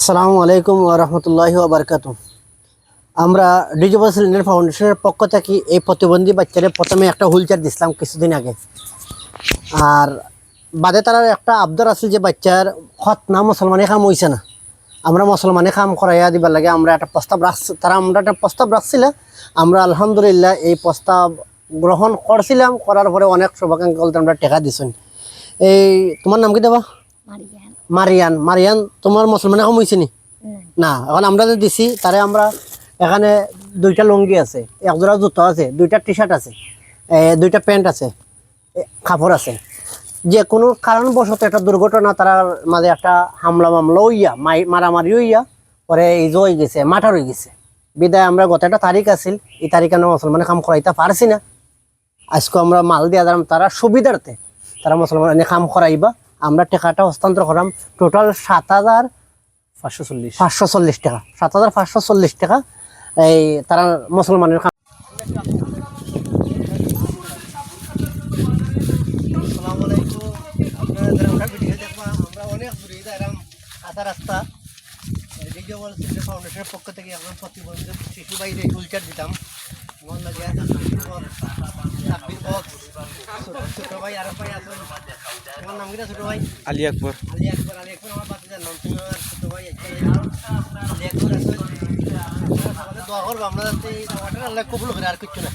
আসসালামু আলাইকুম ওয়া রাহমাতুল্লাহি ওয়া বারাকাতুহু। আমরা ডিজিটাল সিলিন্ডার ফাউন্ডেশনের পক্ষ থেকে এই প্রতিবন্ধী বাচ্চাদের প্রথমে একটা হুইলচেয়ার দিছিলাম কিছুদিন আগে। আর বাদে তার একটা আবদার আছে যে বাচ্চার হত না মুসলমানি কাম হইছে না, আমরা মুসলমানি কাম করাইয়া দিবার লাগে আমরা একটা প্রস্তাব রাখছি। আমরা একটা প্রস্তাব রাখছিল, আমরা আলহামদুলিল্লাহ এই প্রস্তাব গ্রহণ করছিলাম। করার পরে অনেক শুভাকাঙ্ক্ষী আমরা টেকা দিছেন। এই তোমার নাম কি দেবা? মারিয়ান। মারিয়ান। মারিয়ান, তোমার মুসলমানি কাম হইছে নি? না, এখন আমরা যে দিছি তারে আমরা এখানে দুইটা লুঙ্গি আছে, একজোড়া জুতো আছে, দুইটা টি শার্ট আছে, দুইটা প্যান্ট আছে, কাপড় আছে। যে কোনো কারণবশত একটা দুর্ঘটনা তার মাঝে একটা হামলা মামলা হইয়া মারামারি হইয়া পরে এই যে হয়ে গেছে, মাঠার হয়ে গেছে। বিদায় আমরা গত একটা তারিখ আছিল, এই তারিখে আমরা মুসলমানের কাম করাইতে পারছি না। আজকে আমরা মাল দিয়া দিলাম তারা সুবিধার্থে, তারা মুসলমান কাম করাইবা। আমরা টাকাটা হস্তান্তর করাম টোটাল 7,540 টাকা। 7,540 টাকা এই তারা মুসলমানের কাম। আসসালামু আলাইকুম। আপনারা যারা আমরা ভিডিও দেখবা, আমরা অনেক দূরে এরকম আধা রাস্তা ডিজিটাল সিলিন্ডার ফাউন্ডেশনের পক্ষ থেকে আমরা প্রতিবন্ধী শিশু বাইরে হুইলচেয়ার দিতাম। মন লাগে ছোট ভাই আরো ভাই আছে। তোমার নাম কিনা ছোট ভাই? আলী আকবর। আলী আকবর। আলী আকবর আমার বাচ্চাদের নাম। তোমার ছোট ভাই আলী আকবর আছে। সকালে দোয়া করবো আমরা যাতে এই দোয়াটা আল্লাহ কবুল করে, আর কিচ্ছু না।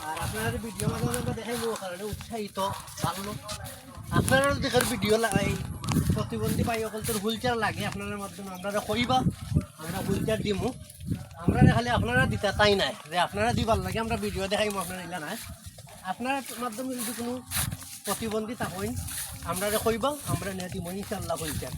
আর আপনারা ভিডিও মাঝে মাঝে আমরা দেখাইবো কারণে উৎসাহিত ভালো। আপনারা দেখার ভিডিও লাগাই প্রতিবন্ধী পাই অকলটোর হুইলচেয়ার লাগে, আপনাদের মাধ্যমে আপনারা কইবা, আমরা হুইলচেয়ার দিমু। আমরা খালি আপনারা দিতা তাই নাই যে আপনারা দিবার লাগে আমরা ভিডিও দেখাইমু, আপনারা ইলা নাই। আপনার মাধ্যমে যদি কোনো প্রতিবন্ধী থাকেন আমরা কইবা, আমরা নিয়ে দিমু ইনশাআল্লাহ হুইলচেয়ার।